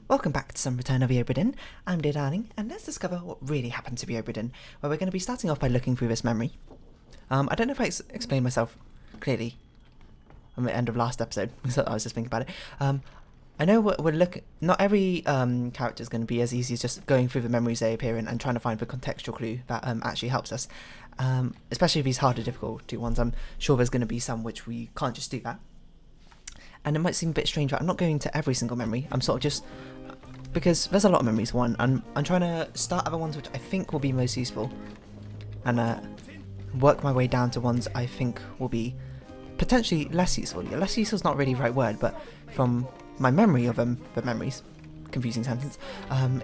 Welcome back to some Return of the Obra Dinn. I'm Dear Darling, and let's discover what really happened to the Obra Dinn, where we're going to be starting off by looking through this memory. I don't know if I explained myself clearly on the end of last episode, because I was just thinking about it. I know we're looking. Not every character is going to be as easy as just going through the memories they appear in and trying to find the contextual clue that actually helps us. Especially these harder difficulty ones, I'm sure there's going to be some which we can't just do that. And it might seem a bit strange that I'm not going to every single memory. I'm sort of just... because there's a lot of memories, I'm trying to start at the ones which I think will be most useful. And work my way down to ones I think will be potentially less useful. Yeah, less useful is not really the right word, but from my memory of the memories, confusing sentence,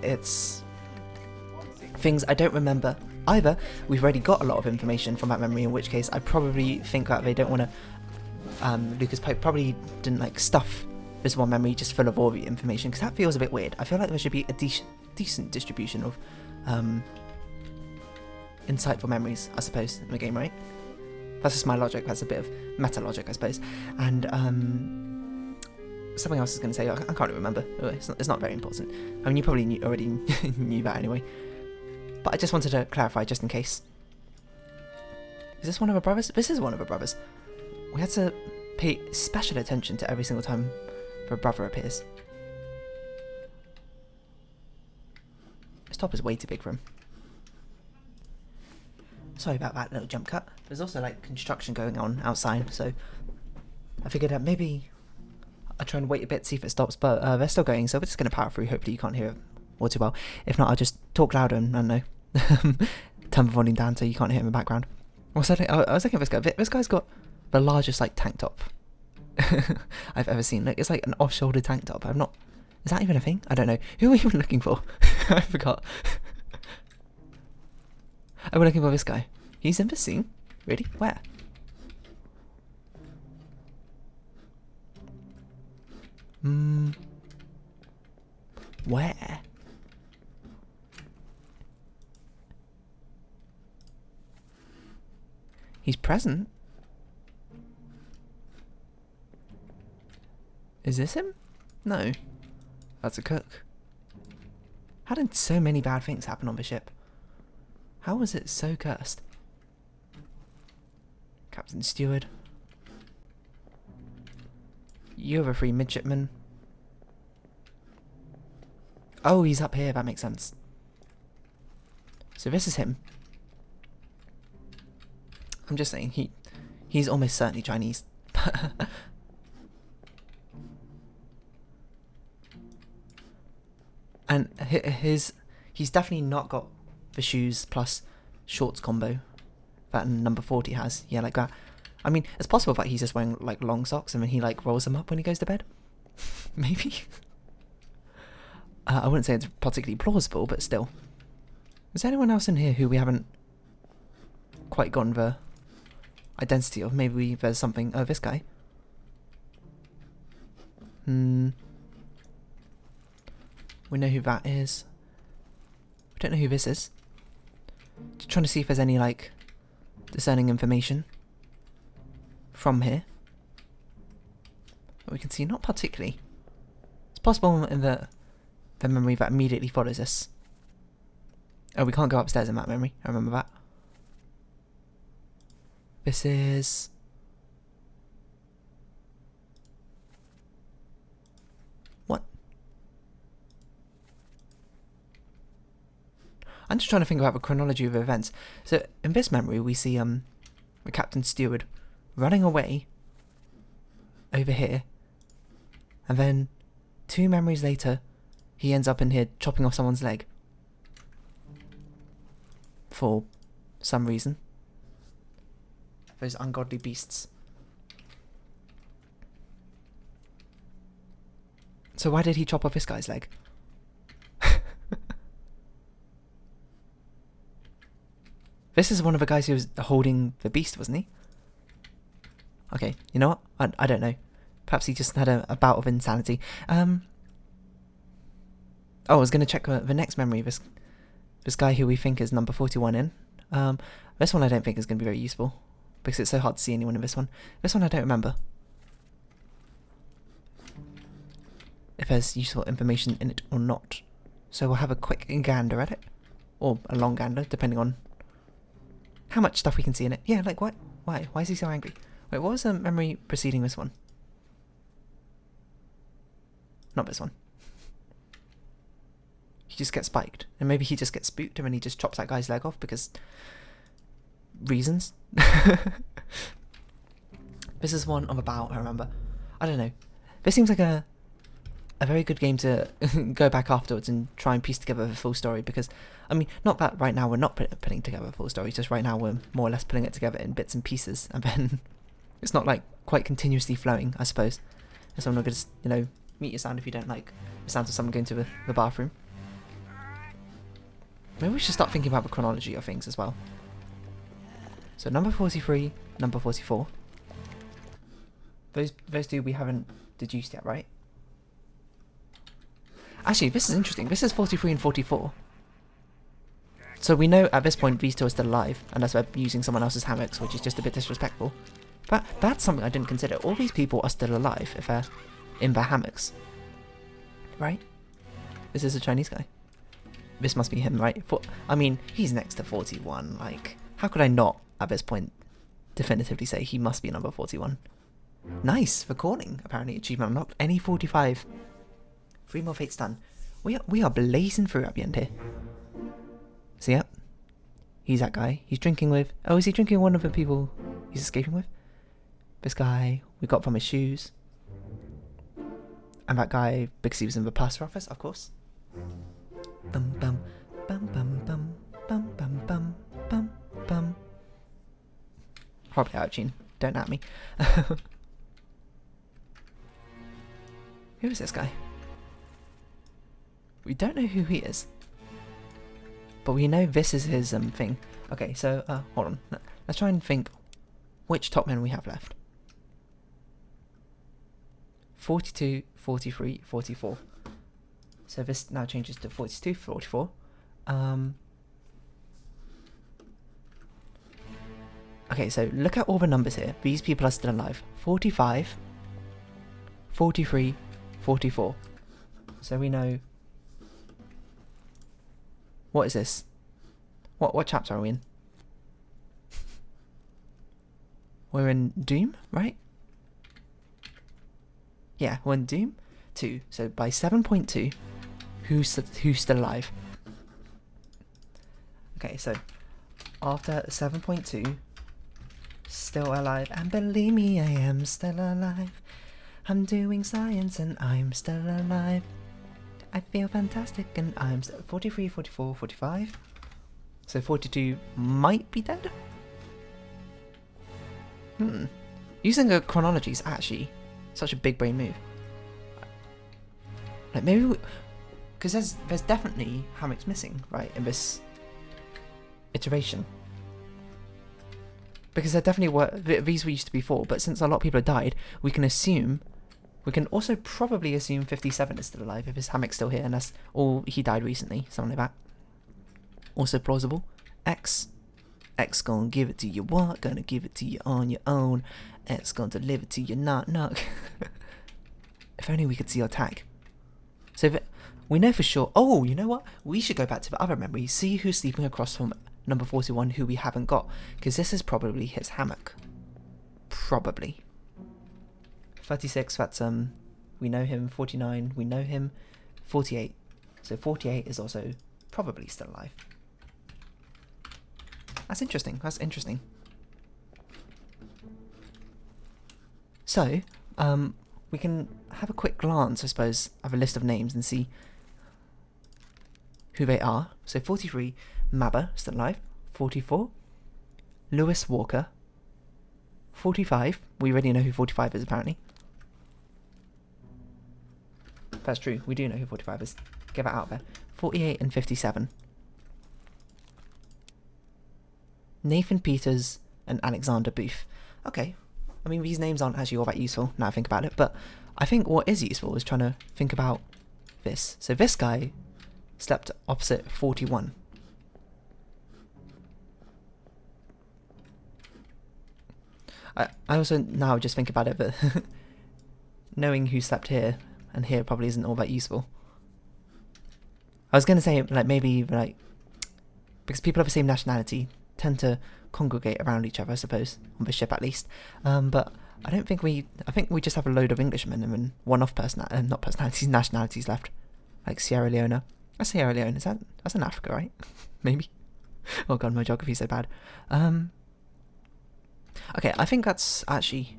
it's things I don't remember either. We've already got a lot of information from that memory, in which case I probably think that they don't want to... Lucas Pope probably didn't like stuff this one memory just full of all the information, because that feels a bit weird. I feel like there should be a decent distribution of insightful memories, I suppose, in the game, right? That's just my logic. That's a bit of meta logic, I suppose. And something else I was going to say, I can't really remember. It's not very important. I mean, you probably already knew that anyway. But I just wanted to clarify, just in case. Is this one of the brothers? This is one of the brothers. We had to pay special attention to every single time a brother appears. This top is way too big for him. Sorry about that little jump cut. There's also like construction going on outside, so I figured out maybe I'll try and wait a bit, see if it stops, but they're still going, so we're just going to power through. Hopefully you can't hear it all too well. If not, I'll just talk louder and, I don't know, turn the volume down so you can't hear it in the background. Also, I was looking at this guy. This guy's got the largest like tank top I've ever seen. Like, it's like an off-shoulder tank top. Is that even a thing? I don't know. Who are we even looking for? I forgot. Oh, we're looking for this guy. He's in the scene? Really? Where? Where? He's present? Is this him? No. That's a cook. How did so many bad things happen on the ship? How was it so cursed? Captain Steward. You're a free midshipman. Oh, he's up here, that makes sense. So this is him. I'm just saying, he's almost certainly Chinese. And he's definitely not got the shoes plus shorts combo that number 40 has. Yeah, like that. I mean, it's possible that he's just wearing like long socks and then he like rolls them up when he goes to bed. Maybe. I wouldn't say it's particularly plausible, but still. Is there anyone else in here who we haven't quite gotten the identity of? Maybe there's something... Oh, this guy. We know who that is. We don't know who this is. Just trying to see if there's any, like, discerning information from here. But we can see not particularly. It's possible in the memory that immediately follows us. Oh, we can't go upstairs in that memory. I remember that. This is... what? I'm just trying to think about the chronology of events. So, in this memory, we see the Captain Steward running away over here. And then, 2 memories later, he ends up in here chopping off someone's leg. For some reason. Those ungodly beasts. So why did he chop off this guy's leg? This is one of the guys who was holding the beast, wasn't he? Okay, you know what? I don't know. Perhaps he just had a bout of insanity. Oh, I was going to check the next memory. This guy who we think is number 41 in. This one I don't think is going to be very useful, because it's so hard to see anyone in this one. This one I don't remember. if there's useful information in it or not. So we'll have a quick gander at it. Or a long gander, depending on how much stuff we can see in it. Yeah, like what? Why? Why is he so angry? Wait, what was the memory preceding this one? Not this one. He just gets spiked. And maybe he just gets spooked and then he just chops that guy's leg off because... reasons? This is one of about, I remember. I don't know. This seems like a very good game to go back afterwards and try and piece together the full story because, I mean, not that right now we're not putting together a full story, just right now we're more or less putting it together in bits and pieces, and then it's not like quite continuously flowing, I suppose. So I'm not going to, you know, mute your sound if you don't like the sound of someone going to the bathroom. Maybe we should start thinking about the chronology of things as well. So number 43, number 44. Those two we haven't deduced yet, right? Actually, this is interesting. This is 43 and 44. So we know at this point these two are still alive, unless we're using someone else's hammocks, which is just a bit disrespectful. But that's something I didn't consider. All these people are still alive if they're in their hammocks. Right? This is a Chinese guy. This must be him, right? I mean, he's next to 41. Like, how could I not, at this point, definitively say he must be number 41? Nice, for calling, apparently. Achievement unlocked. Any 45. 3 more fates done. We are blazing through at the end here. So yep. He's that guy. He's drinking with... Oh, is he drinking one of the people he's escaping with? This guy we got from his shoes. And that guy, because he was in the plaster office, of course. Bum bum bum bum bum bum bum bum bum bum. Probably out of tune. Don't at me. Who is this guy? We don't know who he is. But we know this is his thing. Okay, so hold on. Let's try and think which top men we have left. 42, 43, 44. So this now changes to 42, 44. Okay, so look at all the numbers here. These people are still alive. 45, 43, 44. So we know... What is this? What chapter are we in? We're in Doom, right? Yeah, we're in Doom 2. So by 7.2, who's still alive? Okay, so after 7.2, still alive, and believe me, I am still alive. I'm doing science and I'm still alive. I feel fantastic and I'm 43, 44, 45. So 42 might be dead? Using a chronology is actually such a big brain move. Like maybe because there's definitely hammocks missing, right, in this iteration. Because there definitely were, these were used to be 4, but since a lot of people have died, we can also probably assume 57 is still alive if his hammock's still here, unless he died recently, something like that. Also plausible. X gonna give it to you what? Gonna give it to you on your own. X gonna deliver to you knock. If only we could see our tag. So we know for sure. Oh, you know what? We should go back to the other memory, see who's sleeping across from number 41 who we haven't got, because this is probably his hammock. Probably. 36, that's we know him. 49, we know him. 48, so 48 is also probably still alive. That's interesting. So we can have a quick glance, I suppose, of a list of names and see who they are. So 43, Mabba, still alive. 44, Lewis Walker. 45, we already know who 45 is apparently. That's true, we do know who 45 is. Get that out there. 48 and 57. Nathan Peters and Alexander Booth. Okay, I mean these names aren't actually all that useful now I think about it, but I think what is useful is trying to think about this. So this guy slept opposite 41. I also now just think about it, but knowing who slept here, and here probably isn't all that useful. I was going to say, like, maybe, like, because people of the same nationality tend to congregate around each other, I suppose, on the ship at least. But I don't think I think we just have a load of Englishmen and then one-off not personalities, nationalities left. Like Sierra Leone. That's Sierra Leone, that's in Africa, right? Maybe. Oh god, my geography's so bad. Okay, I think that's actually,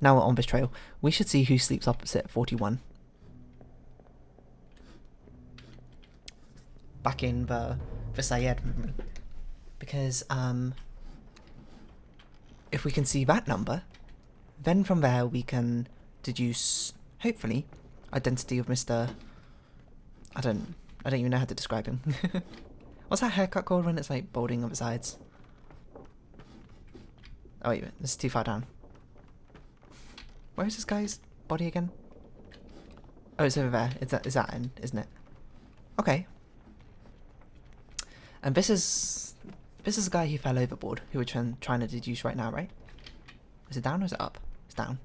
now we're on this trail, we should see who sleeps opposite 41. Back in the Syed memory. Because, if we can see that number, then from there we can deduce, hopefully, identity of Mr. I don't even know how to describe him. What's that haircut called when it's like balding on the sides? Oh wait, this is too far down. Where is this guy's body again? Oh, it's over there. Is that in, isn't it? Okay. And this is the guy who fell overboard, who we're trying to deduce right now, right? Is it down or is it up? It's down.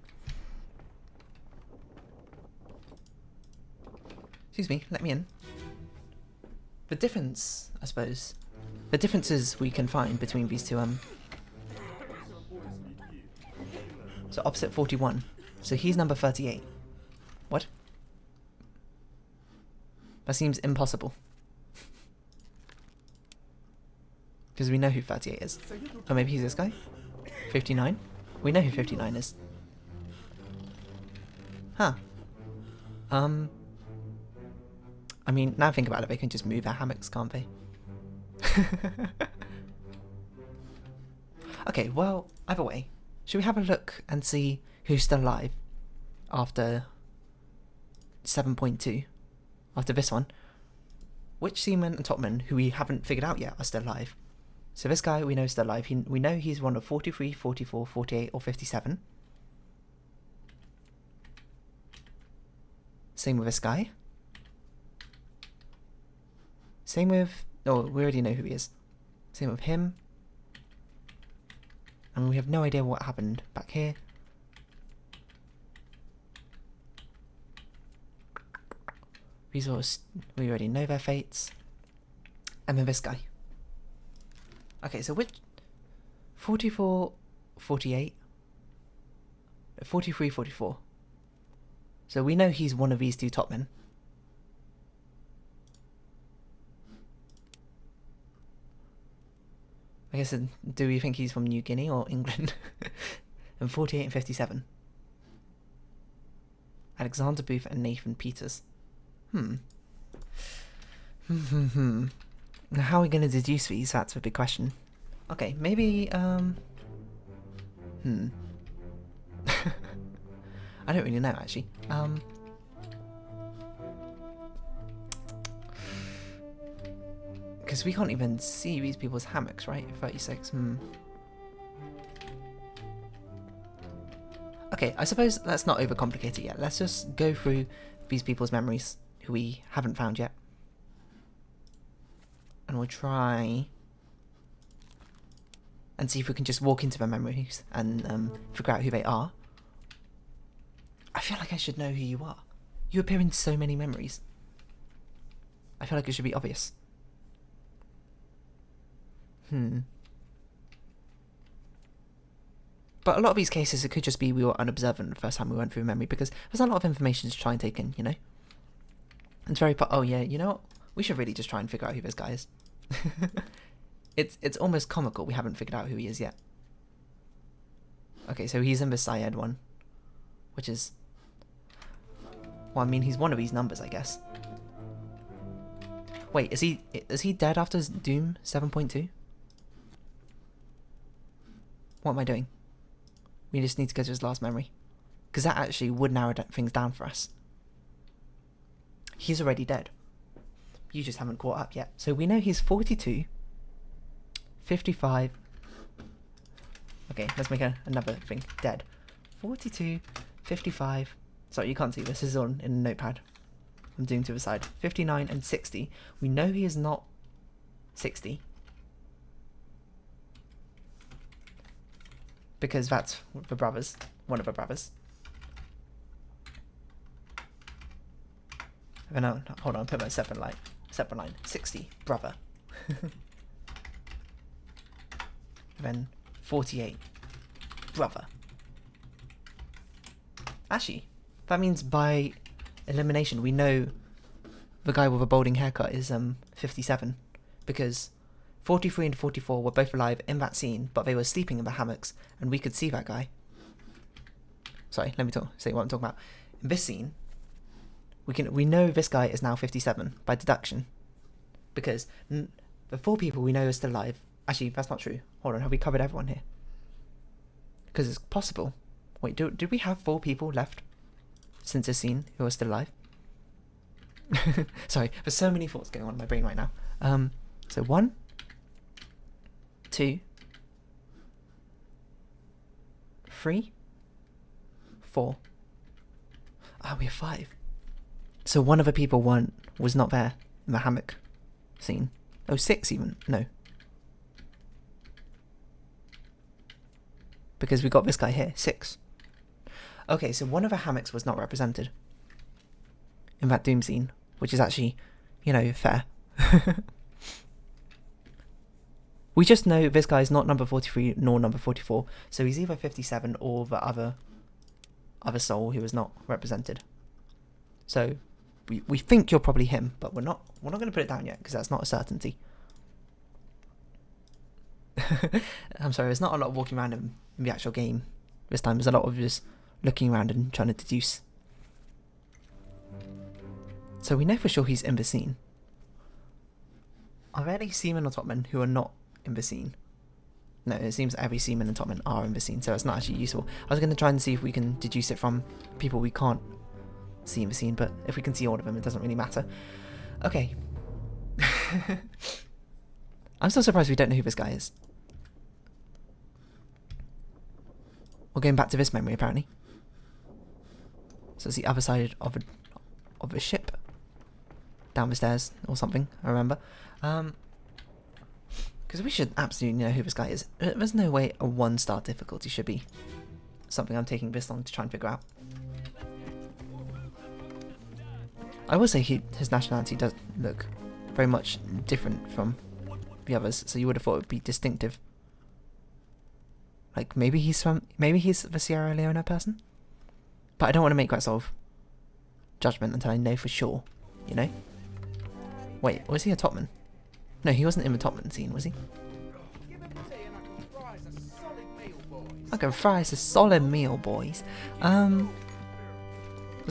Excuse me, let me in. The difference, I suppose, the differences we can find between these two, so opposite 41. So he's number 38. What? That seems impossible. Because we know who 38 is. Or maybe he's this guy? 59? We know who 59 is. Huh. I mean, now think about it, they can just move their hammocks, can't they? Okay, well, either way, should we have a look and see who's still alive after 7.2? After this one? Which seaman and topman who we haven't figured out yet are still alive? So this guy we know is still alive. We know he's one of 43, 44, 48 or 57. Same with this guy. Same with... Oh, we already know who he is. Same with him. And we have no idea what happened back here. We already know their fates. And then this guy. Okay, so which... 44, 48... 43, 44. So we know he's one of these two topmen. I guess, do we think he's from New Guinea or England? And 48 and 57. Alexander Booth and Nathan Peters. Now how are we going to deduce these? That's a big question. Okay, maybe, I don't really know, actually. Because we can't even see these people's hammocks, right? 36, Okay, I suppose let's not overcomplicate it yet. Let's just go through these people's memories who we haven't found yet. And we'll try and see if we can just walk into their memories and figure out who they are. I feel like I should know who you are. You appear in so many memories. I feel like it should be obvious. But a lot of these cases, it could just be we were unobservant the first time we went through memory, because there's a lot of information to try and take in, you know? It's very... Oh yeah, you know what? We should really just try and figure out who this guy is. It's almost comical we haven't figured out who he is yet. Okay, so he's in the Syed one, which is... Well, I mean, he's one of these numbers, I guess. Wait, is he dead after Doom 7.2? What am I doing? We just need to go to his last memory. Because that actually would narrow things down for us. He's already dead. You just haven't caught up yet. So we know he's 42, 55... Okay, let's make another thing. Dead. 42, 55... Sorry, you can't see this. This is on in a notepad. I'm doing to the side. 59 and 60. We know he is not 60. Because that's the brothers. One of the brothers. No, hold on, put my separate line. 60, brother. Then 48, brother. Actually, that means by elimination we know the guy with a balding haircut is 57, because 43 and 44 were both alive in that scene, but they were sleeping in the hammocks, and we could see that guy. Sorry, let me say what I'm talking about. In this scene, we know this guy is now 57 by deduction, because the 4 people we know are still alive. Actually, that's not true. Hold on, have we covered everyone here? Because it's possible. Wait, did we have 4 people left since this scene who are still alive? Sorry, there's so many thoughts going on in my brain right now. So 1, 2, 3, 4. Ah, we have 5. So one of the people was not there in the hammock scene. Oh, 6 even. No. Because we got this guy here. 6. Okay, so one of the hammocks was not represented in that Doom scene, which is actually, you know, fair. We just know this guy's not number 43 nor number 44, so he's either 57 or the other soul who was not represented. So we think you're probably him, but we're not going to put it down yet because that's not a certainty. I'm sorry, there's not a lot of walking around in the actual game this time. There's a lot of just looking around and trying to deduce. So we know for sure he's in the scene. Are there any seamen or topmen who are not in the scene? No, it seems every seaman and topman are in the scene, so it's not actually useful. I was going to try and see if we can deduce it from people we can't see in the scene, but if we can see all of them, it doesn't really matter. Okay. I'm still surprised we don't know who this guy is. We're going back to this memory, apparently. So it's the other side of a ship. Down the stairs, or something, I remember. Because we should absolutely know who this guy is. There's no way a 1-star difficulty should be something I'm taking this long to try and figure out. I will say his nationality does look very much different from the others, so you would have thought it would be distinctive. Like, maybe he's the Sierra Leone person? But I don't want to make that sort of judgment until I know for sure, you know? Wait, was he a topman? No, he wasn't in the topman scene, was he? I can fry us a solid meal, boys. There's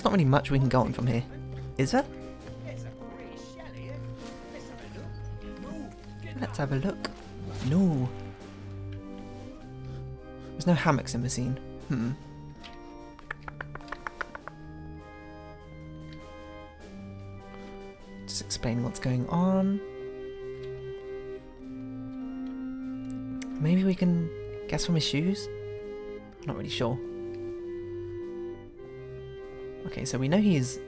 not really much we can go on from here. Is there? Let's have a look. No. There's no hammocks in the scene. Just explain what's going on. Maybe we can guess from his shoes? I'm not really sure. Okay, so we know he's...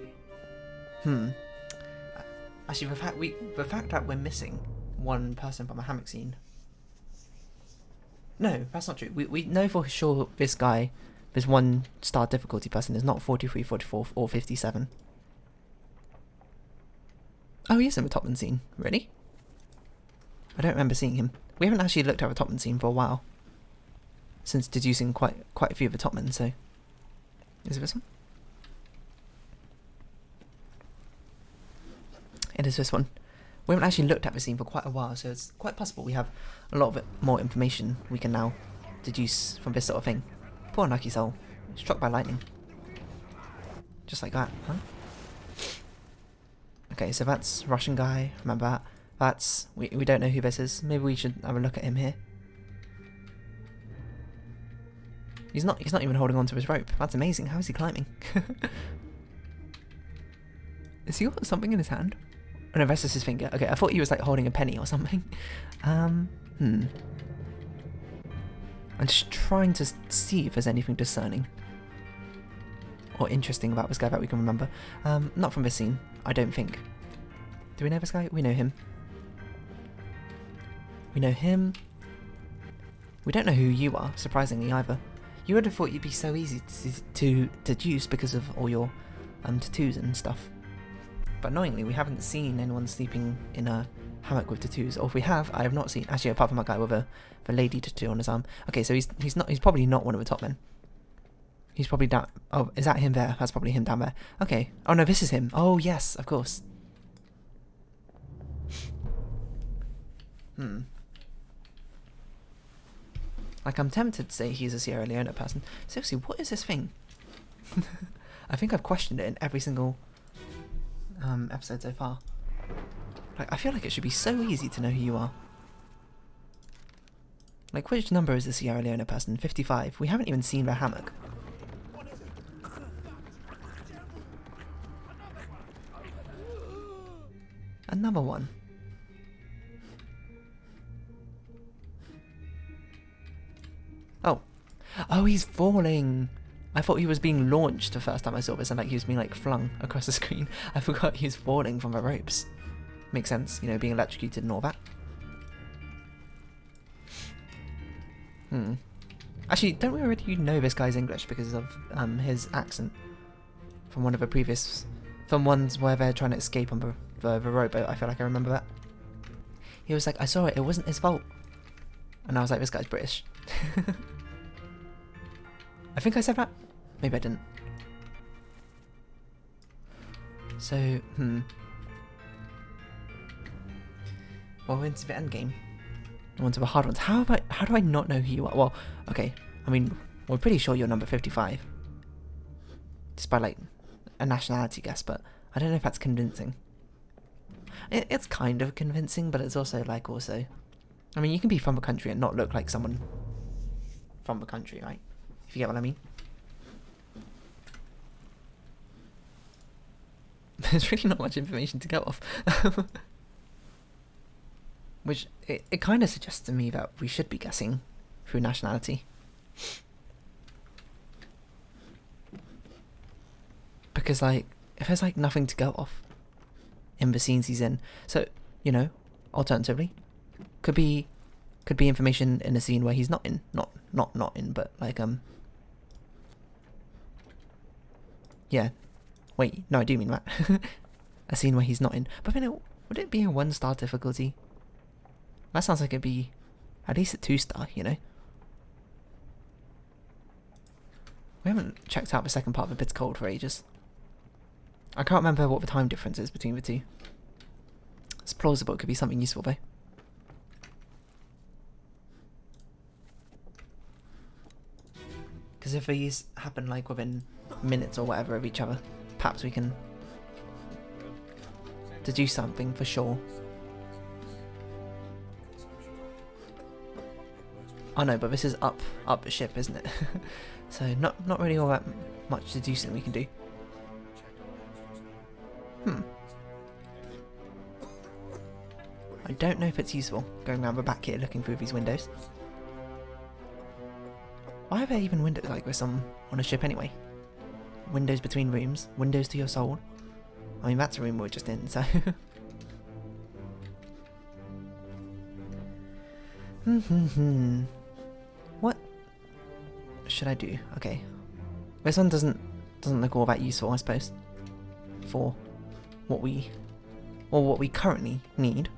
Actually, the fact that we're missing one person from a hammock scene... No, that's not true. We know for sure this guy, this 1-star difficulty person, is not 43, 44, or 57. Oh, he is in the topman scene. Really? I don't remember seeing him. We haven't actually looked at the topman scene for a while. Since deducing quite a few of the topmen, so... Is it this one? It is this one. We haven't actually looked at the scene for quite a while, so it's quite possible we have a lot of more information we can now deduce from this sort of thing. Poor unlucky soul. Struck by lightning. Just like that, huh? Okay, so that's Russian guy, remember that. That's... We don't know who this is. Maybe we should have a look at him here. He's not even holding on to his rope. That's amazing. How is he climbing? Is he got something in his hand? Oh no, that's just his finger. Okay, I thought he was like holding a penny or something. I'm just trying to see if there's anything discerning or interesting about this guy that we can remember. Not from this scene, I don't think. Do we know this guy? We know him. We know him. We don't know who you are, surprisingly, either. You would have thought you'd be so easy to deduce because of all your tattoos and stuff. But annoyingly, we haven't seen anyone sleeping in a hammock with tattoos. Or if we have, I have not seen, actually, apart from that guy with a lady tattoo on his arm. Okay, so he's probably not one of the top men. He's probably down. Oh, is that him there? That's probably him down there. Okay. Oh no, this is him. Oh yes, of course. Like, I'm tempted to say he's a Sierra Leone person. Seriously, what is this thing? I think I've questioned it in every single episode so far. Like, I feel like it should be so easy to know who you are. Like, which number is the Sierra Leone person? 55. We haven't even seen their hammock. Another one. Oh. Oh, he's falling. I thought he was being launched the first time I saw this, and like he was being like flung across the screen. I forgot he was falling from the ropes. Makes sense, you know, being electrocuted and all that. Actually, don't we already know this guy's English because of his accent from one of the previous, from ones where they're trying to escape on the rope? I feel like I remember that. He was like, I saw it, it wasn't his fault. And I was like, this guy's British. I think I said that. Maybe I didn't. So, well, we're into the end game. Onto the hard ones. How do I not know who you are? Well, okay. I mean, we're pretty sure you're number 55. Just by like a nationality guess, but I don't know if that's convincing. It's kind of convincing, but it's also like I mean, you can be from the country and not look like someone from the country, right? If you get what I mean. There's really not much information to go off. Which, it kind of suggests to me that we should be guessing through nationality. Because, like, if there's, like, nothing to go off in the scenes he's in. So, you know, alternatively, could be information in a scene where he's not in. Not in, but, like, yeah. Wait, no, I do mean that. A scene where he's not in. But then, would it be a 1-star difficulty? That sounds like it'd be at least a 2-star, you know? We haven't checked out the second part of It's Cold for ages. I can't remember what the time difference is between the two. It's plausible, it could be something useful though. Because if these happen like within minutes or whatever of each other, perhaps we can deduce something for sure. Oh no, but this is up the ship, isn't it? So not really all that much deducing we can do. I don't know if it's useful going around the back here looking through these windows. Why are there even windows like this on a ship anyway? Windows between rooms, windows to your soul. I mean, that's a room we're just in, so... What should I do? Okay. This one doesn't look all that useful, I suppose. For what we currently need.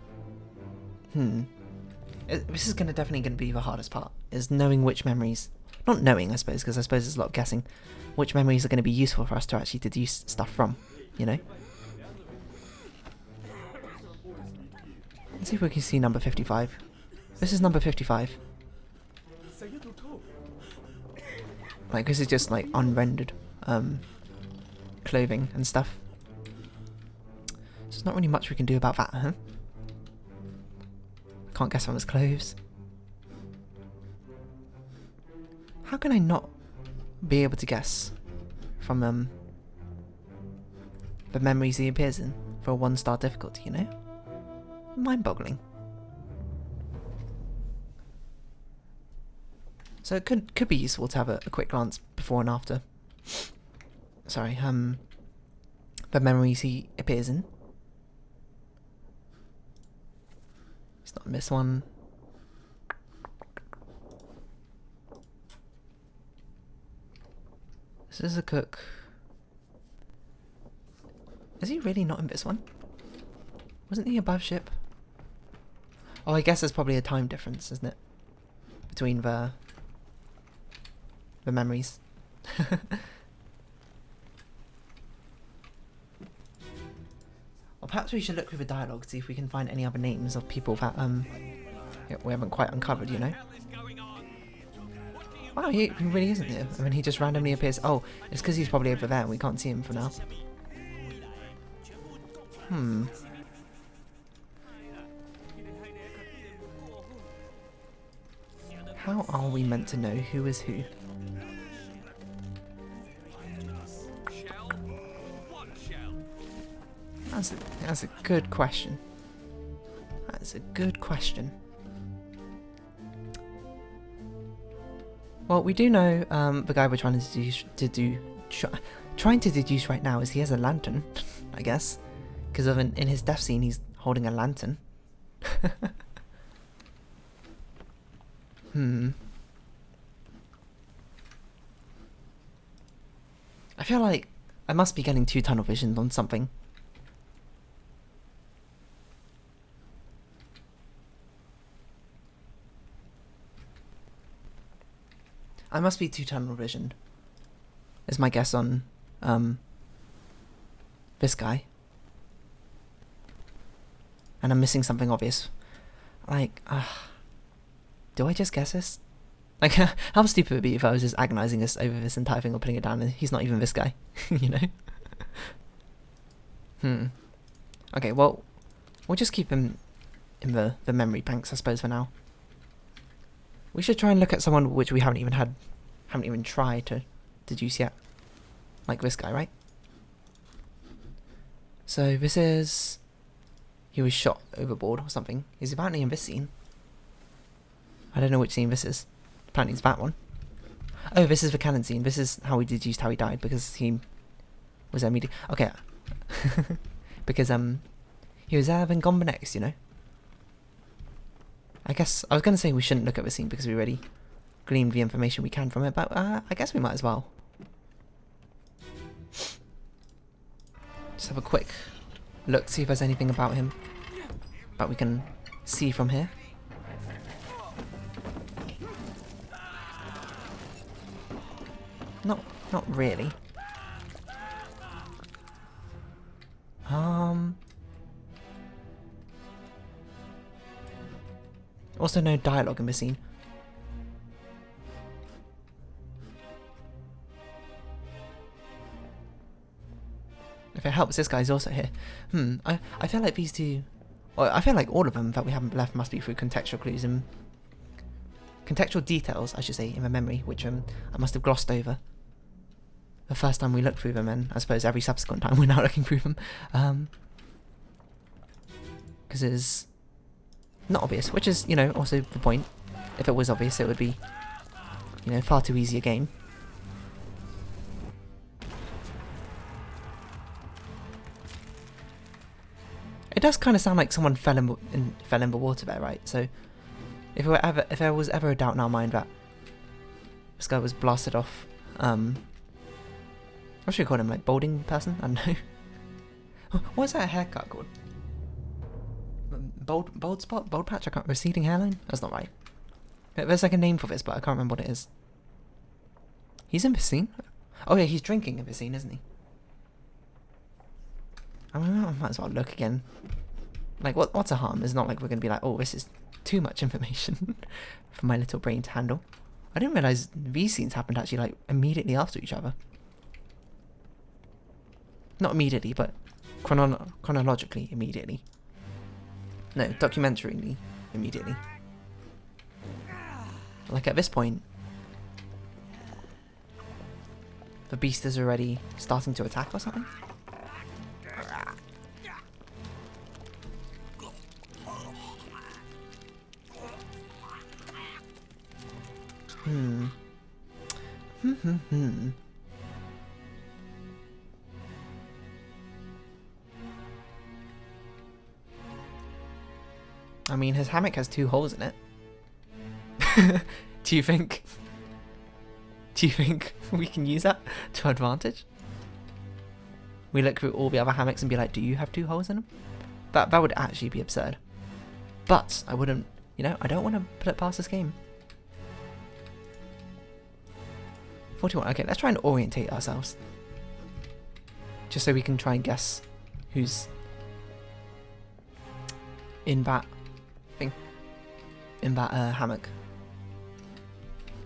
This is definitely gonna be the hardest part, is knowing which memories, not knowing I suppose, because I suppose there's a lot of guessing, which memories are going to be useful for us to actually deduce stuff from, you know? Let's see if we can see number 55. This is number 55. Like, this is just like unrendered clothing and stuff. So there's not really much we can do about that, huh? Can't guess from his clothes. How can I not be able to guess from the memories he appears in for a 1-star difficulty, you know? Mind-boggling. So it could be useful to have a quick glance before and after. Sorry, the memories he appears in. It's not this one. This is a cook. Is he really not in this one? Wasn't he above ship? Oh, I guess there's probably a time difference, isn't it? Between the memories. Or perhaps we should look through the dialogue, see if we can find any other names of people that we haven't quite uncovered, you know? Wow, he really isn't here. I mean, he just randomly appears. Oh, it's because he's probably over there and we can't see him for now. How are we meant to know who is who? That's a good question. That's a good question. Well, we do know the guy we're trying to deduce right now is he has a lantern, I guess, because in his death scene he's holding a lantern. I feel like I must be getting too tunnel visioned on something. I must be too tunnel visioned, is my guess on this guy. And I'm missing something obvious. Like, do I just guess this? Like, how stupid would it be if I was just agonizing this over this entire thing or putting it down and he's not even this guy, you know? Okay, well, we'll just keep him in the memory banks, I suppose, for now. We should try and look at someone which we haven't even tried to deduce yet. Like this guy, right? So this is... he was shot overboard or something. He's apparently in this scene. I don't know which scene this is. Apparently it's that one. Oh, this is the canon scene. This is how we deduced how he died, because he was immediately... okay. Because he was there then gone the next, you know? I guess I was going to say we shouldn't look at the scene because we already gleaned the information we can from it, but I guess we might as well. Just have a quick look, see if there's anything about him that we can see from here. Not really. Also no dialogue in this scene. If it helps, this guy's also here. I feel like these two... well, I feel like all of them that we haven't left must be through contextual clues and... contextual details, I should say, in the memory, which I must have glossed over the first time we looked through them, and I suppose every subsequent time we're now looking through them. Because it's not obvious, which is, you know, also the point. If it was obvious, it would be, you know, far too easy a game. It does kind of sound like someone fell in the water there, right? So, if there was ever a doubt in our mind that this guy was blasted off, what should we call him? Like balding person? I don't know. What's that haircut called? Bald spot? Bald patch? I can't... receding hairline? That's not right. There's like a name for this, but I can't remember what it is. He's in the scene? Oh yeah, he's drinking in the scene, isn't he? I might as well look again. Like, what's a harm? It's not like we're going to be like, oh, this is too much information for my little brain to handle. I didn't realise these scenes happened actually like immediately after each other. Not immediately, but chronologically immediately. No, documentarily immediately. Like at this point, the beast is already starting to attack or something? I mean, his hammock has 2 holes in it. Do you think we can use that to advantage? we look through all the other hammocks and be like, do you have 2 holes in them? That would actually be absurd. But I wouldn't, you know, I don't want to put it past this game. 41. Okay, let's try and orientate ourselves. Just so we can try and guess who's in that thing. In that hammock.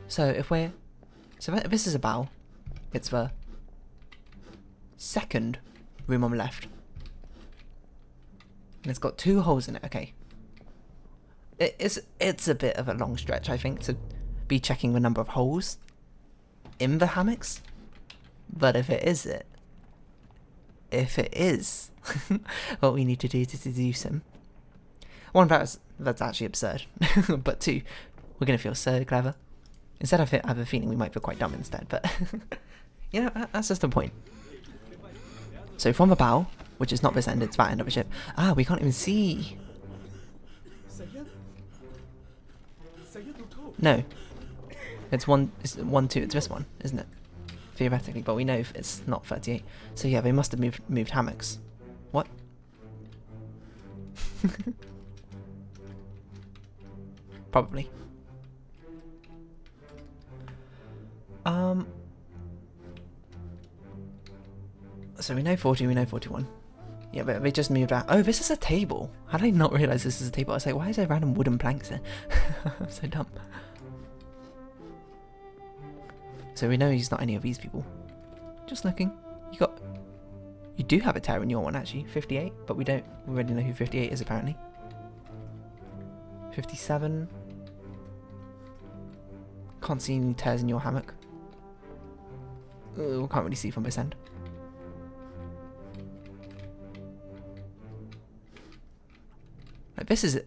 So if we're... So if this is a bow, it's the second room on the left. And it's got 2 holes in it, okay. It's a bit of a long stretch, I think, to be checking the number of holes in the hammocks. But if it is what we need to do to deduce him. One, that's actually absurd. But 2, we're going to feel so clever. Instead, I have a feeling we might feel quite dumb instead. But, you know, that's just the point. So from the bow, which is not this end, it's that end of the ship. Ah, we can't even see. No. It's 1, 2, it's this one, isn't it? Theoretically, but we know it's not 38. So yeah, they must have moved hammocks. What? Probably. So we know 40, we know 41. Yeah, but they just moved out. Oh, this is a table. How did I not realise this is a table? I was like, why is there random wooden planks there? I'm so dumb. So we know he's not any of these people. Just looking. You do have a tear in your one, actually. 58, but we already know who 58 is, apparently. 57. Can't see any tears in your hammock. Can't really see from this end. Like, this is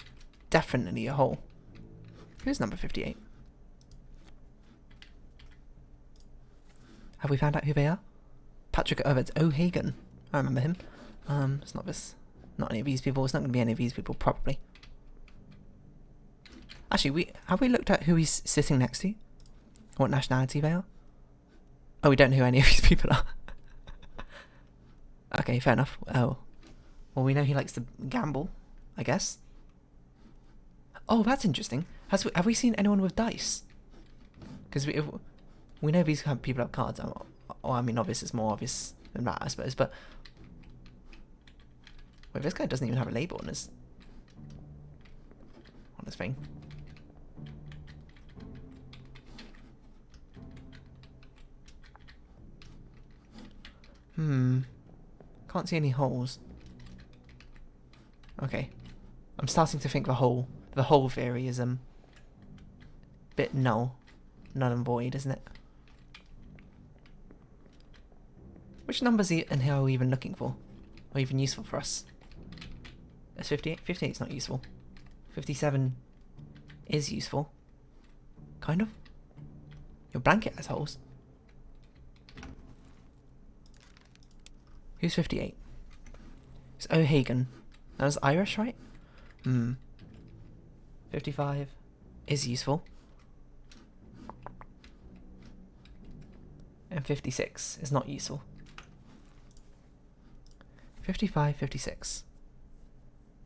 definitely a hole. Who's number 58? Have we found out who they are? Patrick Overd's O'Hagan. I remember him. It's not any of these people. It's not going to be any of these people, probably. Actually, have we looked at who he's sitting next to? What nationality they are? Oh, we don't know who any of these people are. Okay, fair enough. Oh. Well, we know he likes to gamble, I guess. Oh, that's interesting. Have we seen anyone with dice? Because we know these people have cards. Oh, I mean, obviously it's more obvious than that, I suppose. But wait, this guy doesn't even have a label on his thing. Can't see any holes. Okay. I'm starting to think the hole theory is bit null and void, isn't it? Which numbers in here are we even looking for? Or even useful for us? It's 58? 58 is not useful. 57 is useful. Kind of. Your blanket has holes. Who's 58? It's O'Hagan. That was Irish, right? 55 is useful. And 56 is not useful. 55, 56.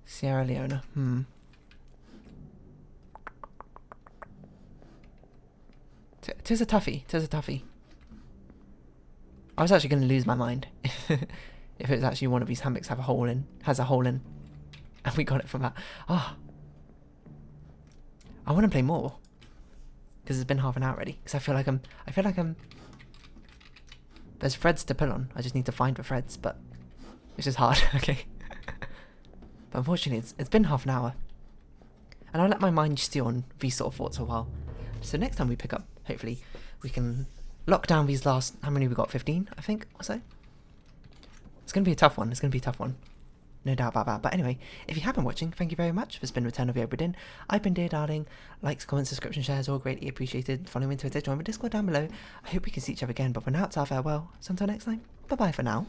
Sierra Leone. Tis a toughie. I was actually going to lose my mind if it's actually one of these hammocks has a hole in, and we got it from that. I want to play more because it's been half an hour already. Because I feel like I'm. There's threads to pull on. I just need to find the threads, but it's just hard. Okay. But unfortunately, it's been half an hour, and I'll let my mind stew on these sort of thoughts for a while. So next time we pick up, hopefully, we can lock down these last. How many we got? 15, I think, or so. It's going to be a tough one. No doubt about that. But anyway, if you have been watching, thank you very much. This has been Return of the Obra Dinn. I've been Dear Darling. Likes, comments, subscription, shares, all greatly appreciated. Follow me on Twitter, join my Discord down below. I hope we can see each other again. But for now, it's our farewell. So until next time, bye-bye for now.